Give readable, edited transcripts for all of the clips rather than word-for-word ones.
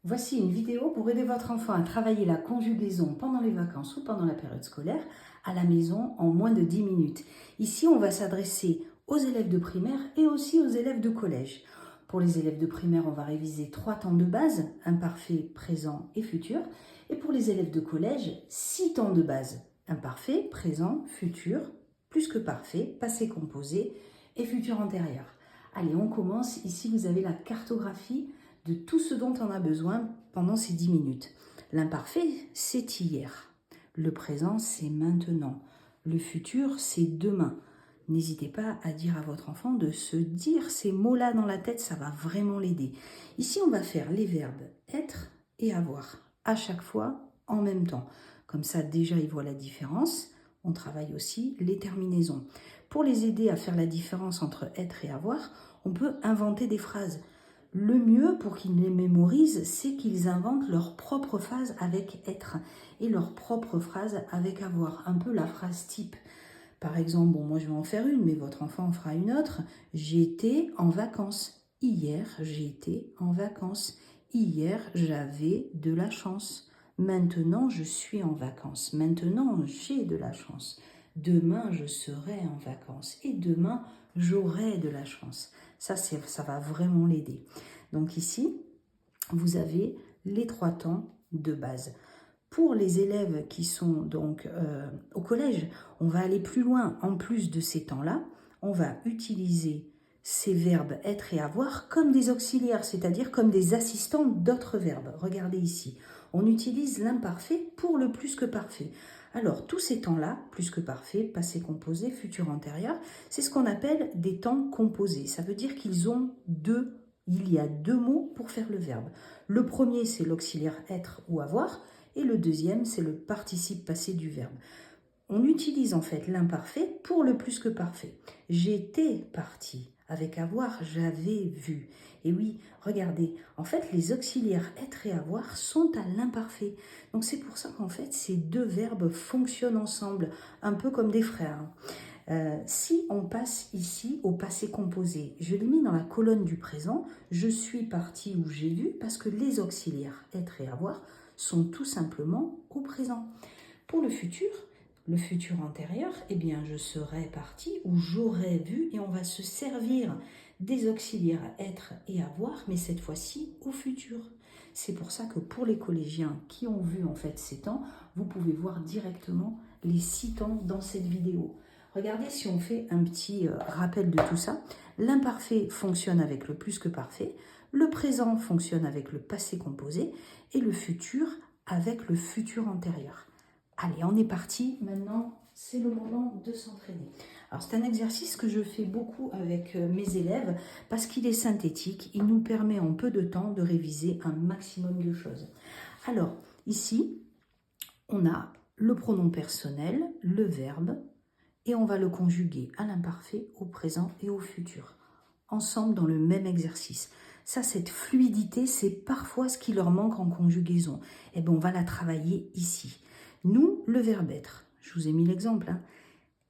Voici une vidéo pour aider votre enfant à travailler la conjugaison pendant les vacances ou pendant la période scolaire à la maison en moins de 10 minutes. Ici, on va s'adresser aux élèves de primaire et aussi aux élèves de collège. Pour les élèves de primaire, on va réviser 3 temps de base, imparfait, présent et futur. Et pour les élèves de collège, 6 temps de base, imparfait, présent, futur, plus que parfait, passé composé et futur antérieur. Allez, on commence. Ici, vous avez la cartographie de tout ce dont on a besoin pendant ces 10 minutes. L'imparfait, c'est hier. Le présent, c'est maintenant. Le futur, c'est demain. N'hésitez pas à dire à votre enfant de se dire ces mots-là dans la tête, ça va vraiment l'aider. Ici, on va faire les verbes être et avoir, à chaque fois, en même temps. Comme ça, déjà, ils voient la différence. On travaille aussi les terminaisons. Pour les aider à faire la différence entre être et avoir, on peut inventer des phrases. Le mieux pour qu'ils les mémorisent, c'est qu'ils inventent leur propre phrase avec être et leur propre phrase avec avoir. Un peu la phrase type. Par exemple, moi je vais en faire une, mais votre enfant en fera une autre. J'étais en vacances. Hier, j'étais en vacances. Hier, j'avais de la chance. Maintenant, je suis en vacances. Maintenant, j'ai de la chance. Demain, je serai en vacances. Et demain, j'aurai de la chance. Ça va vraiment l'aider. Donc ici, vous avez les 3 temps de base. Pour les élèves qui sont donc au collège, on va aller plus loin. En plus de ces temps-là, on va utiliser ces verbes être et avoir comme des auxiliaires, c'est-à-dire comme des assistants d'autres verbes. Regardez ici, on utilise l'imparfait pour le plus que parfait. Alors, tous ces temps-là, plus que parfait, passé composé, futur antérieur, c'est ce qu'on appelle des temps composés. Ça veut dire qu'il y a deux mots pour faire le verbe. Le premier, c'est l'auxiliaire être ou avoir, et le deuxième, c'est le participe passé du verbe. On utilise en fait l'imparfait pour le plus que parfait. J'étais parti. Avec avoir, j'avais vu. Et oui, regardez, en fait, les auxiliaires être et avoir sont à l'imparfait. Donc c'est pour ça qu'en fait, ces deux verbes fonctionnent ensemble, un peu comme des frères. Si on passe ici au passé composé, je l'ai mis dans la colonne du présent, je suis parti ou j'ai vu, parce que les auxiliaires être et avoir sont tout simplement au présent. Pour le futur antérieur, eh bien je serai parti ou j'aurais vu, et on va se servir des auxiliaires être et avoir, mais cette fois-ci au futur. C'est pour ça que pour les collégiens qui ont vu en fait ces temps, vous pouvez voir directement les 6 temps dans cette vidéo. Regardez si on fait un petit rappel de tout ça. L'imparfait fonctionne avec le plus que parfait, le présent fonctionne avec le passé composé et le futur avec le futur antérieur. Allez, on est parti. Maintenant, c'est le moment de s'entraîner. Alors, c'est un exercice que je fais beaucoup avec mes élèves parce qu'il est synthétique. Il nous permet en peu de temps de réviser un maximum de choses. Alors, ici, on a le pronom personnel, le verbe, et on va le conjuguer à l'imparfait, au présent et au futur, ensemble dans le même exercice. Ça, cette fluidité, c'est parfois ce qui leur manque en conjugaison. Eh bien, on va la travailler ici. Nous, le verbe être, je vous ai mis l'exemple, hein.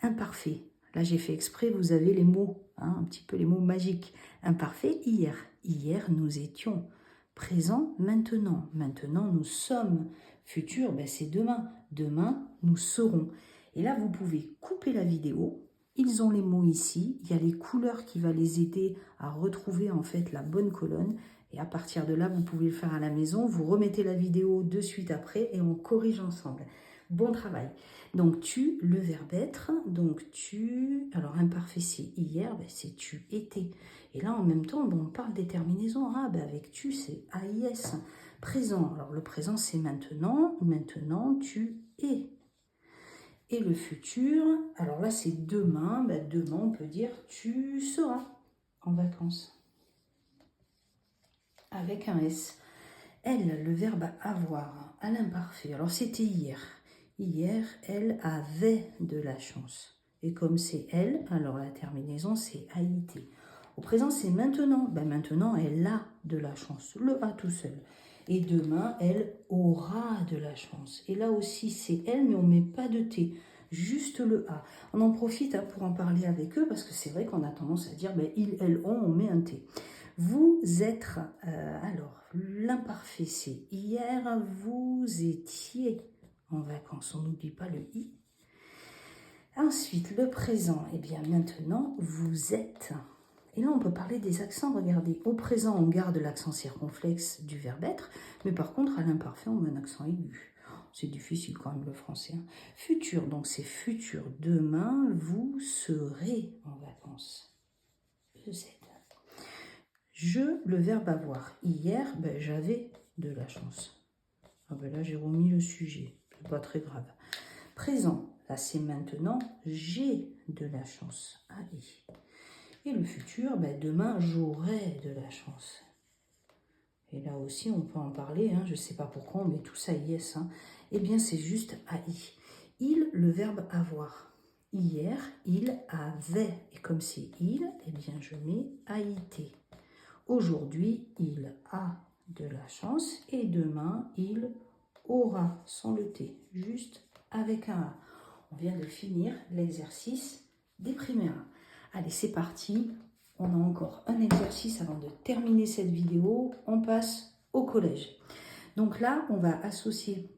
Imparfait. Là, j'ai fait exprès, vous avez les mots, hein, un petit peu les mots magiques. Imparfait, hier. Hier, nous étions. Présent, maintenant. Maintenant, nous sommes. Futur, ben, c'est demain. Demain, nous serons. Et là, vous pouvez couper la vidéo. Ils ont les mots ici. Il y a les couleurs qui vont les aider à retrouver en fait la bonne colonne. Et à partir de là, vous pouvez le faire à la maison. Vous remettez la vidéo de suite après et on corrige ensemble. Bon travail. Donc, tu, le verbe être. Donc, tu. Alors, imparfait, c'est hier. Ben, c'est tu étais. Et là, en même temps, on parle des terminaisons. Ah, ben, avec tu, c'est AIS. Présent. Alors, le présent, c'est maintenant. Maintenant, tu es. Et le futur, alors là, c'est demain. Ben, demain, on peut dire tu seras en vacances. Avec un S. Elle, le verbe avoir, à l'imparfait. Alors, c'était hier. Hier, elle avait de la chance. Et comme c'est elle, alors la terminaison, c'est AIT. Au présent, c'est maintenant. Ben maintenant, elle a de la chance. Le A tout seul. Et demain, elle aura de la chance. Et là aussi, c'est elle, mais on ne met pas de T. Juste le A. On en profite pour en parler avec eux, parce que c'est vrai qu'on a tendance à dire, ben, ils, elles, ont, on met un T. Vous êtes, alors, l'imparfait, c'est hier, vous étiez en vacances. On n'oublie pas le i. Ensuite, le présent, eh bien maintenant, vous êtes. Et là, on peut parler des accents. Regardez, au présent, on garde l'accent circonflexe du verbe être, mais par contre, à l'imparfait, on met un accent aigu. C'est difficile quand même le français. Hein. Futur, donc c'est futur. Demain, vous serez en vacances. EZ. Je, le verbe avoir. Hier, ben, j'avais de la chance. Ah ben là, j'ai remis le sujet. C'est pas très grave. Présent, là c'est maintenant, j'ai de la chance. Allez. Et le futur, ben, demain, j'aurai de la chance. Et là aussi, on peut en parler, hein, je ne sais pas pourquoi, mais tout ça, yes. Hein. Eh bien, c'est juste AI. Il, le verbe avoir. Hier, il avait. Et comme c'est il, eh bien, je mets AIT. Aujourd'hui, il a de la chance. Et demain, il aura, sans le T, juste avec un A. On vient de finir l'exercice des primaires. Allez, c'est parti. On a encore un exercice avant de terminer cette vidéo. On passe au collège. Donc là, on va associer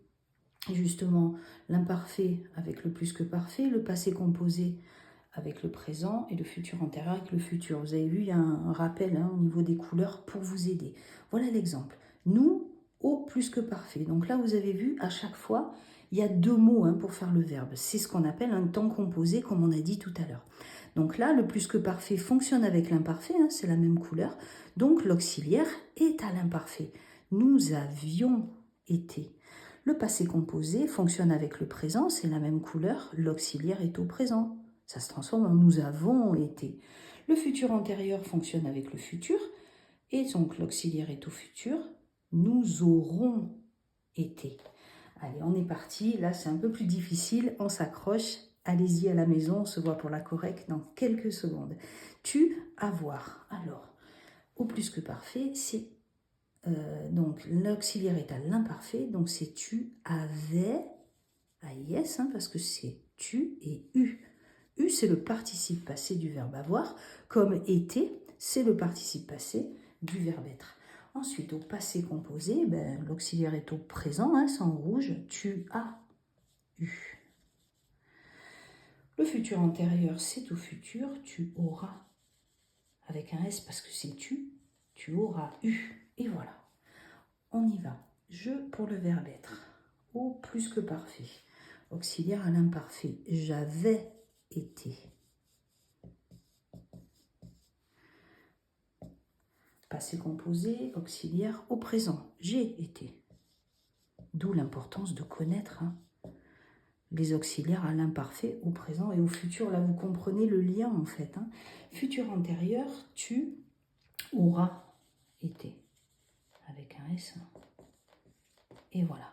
justement l'imparfait avec le plus que parfait, le passé composé avec le présent et le futur antérieur avec le futur. Vous avez vu, il y a un rappel hein, au niveau des couleurs pour vous aider. Voilà l'exemple. Nous, au plus que parfait. Donc là, vous avez vu, à chaque fois, il y a deux mots hein, pour faire le verbe. C'est ce qu'on appelle un temps composé, comme on a dit tout à l'heure. Donc là, le plus que parfait fonctionne avec l'imparfait, hein, c'est la même couleur. Donc l'auxiliaire est à l'imparfait. Nous avions été. Le passé composé fonctionne avec le présent, c'est la même couleur. L'auxiliaire est au présent. Ça se transforme en nous avons été. Le futur antérieur fonctionne avec le futur. Et donc l'auxiliaire est au futur. Nous aurons été. Allez, on est parti. Là, c'est un peu plus difficile. On s'accroche. Allez-y à la maison. On se voit pour la correcte dans quelques secondes. Tu, avoir. Alors, au plus que parfait, c'est... donc, l'auxiliaire est à l'imparfait. Donc, c'est tu avais... AIS, hein, parce que c'est tu et eu. Eu, c'est le participe passé du verbe avoir, comme était, c'est le participe passé du verbe être. Ensuite, au passé composé, ben, l'auxiliaire est au présent, hein, c'est en rouge, tu as eu. Le futur antérieur, c'est au futur, tu auras, avec un S parce que c'est tu auras eu. Et voilà, on y va. Je pour le verbe être, au plus que parfait. Auxiliaire à l'imparfait, j'avais été. Passé composé, auxiliaire au présent. J'ai été. D'où l'importance de connaître hein, les auxiliaires à l'imparfait, au présent et au futur. Là, vous comprenez le lien en fait. Hein. Futur antérieur, tu auras été. Avec un S. Et voilà.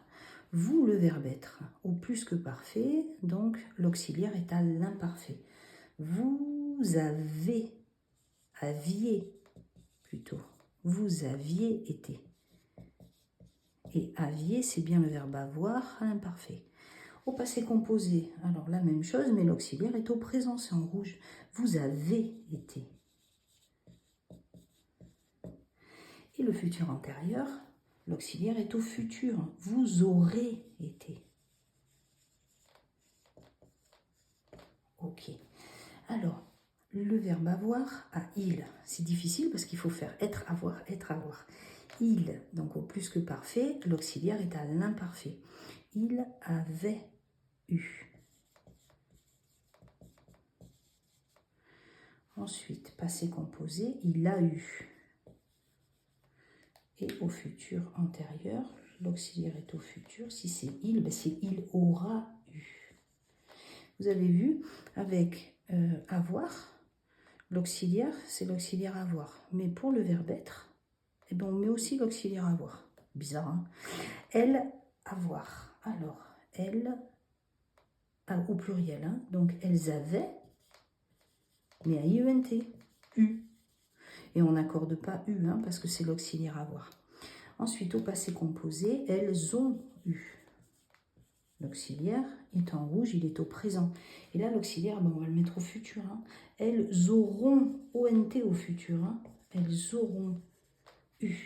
Vous, le verbe être, au plus que parfait, donc l'auxiliaire est à l'imparfait. Vous aviez plutôt. Vous aviez été. Et aviez, c'est bien le verbe avoir à l'imparfait. Au passé composé, alors la même chose, mais l'auxiliaire est au présent, c'est en rouge. Vous avez été. Et le futur antérieur, l'auxiliaire est au futur. Vous aurez été. Ok. Alors, le verbe avoir à il, c'est difficile parce qu'il faut faire être, avoir, être, avoir. Il, donc au plus que parfait, l'auxiliaire est à l'imparfait. Il avait eu. Ensuite, passé composé, il a eu. Et au futur antérieur, l'auxiliaire est au futur. Si c'est il, ben c'est il aura eu. Vous avez vu, avec avoir, l'auxiliaire, c'est l'auxiliaire avoir. Mais pour le verbe être, eh ben on met aussi l'auxiliaire avoir. Bizarre, hein? Elle, avoir. Alors, elle, au pluriel, hein? Donc elles avaient, mais à IENT, eu. Et on n'accorde pas eu, hein, parce que c'est l'auxiliaire avoir. Ensuite, au passé composé, elles ont eu. L'auxiliaire est en rouge, il est au présent. Et là, l'auxiliaire, ben, on va le mettre au futur. Hein. Elles auront ONT au futur. Hein. elles auront eu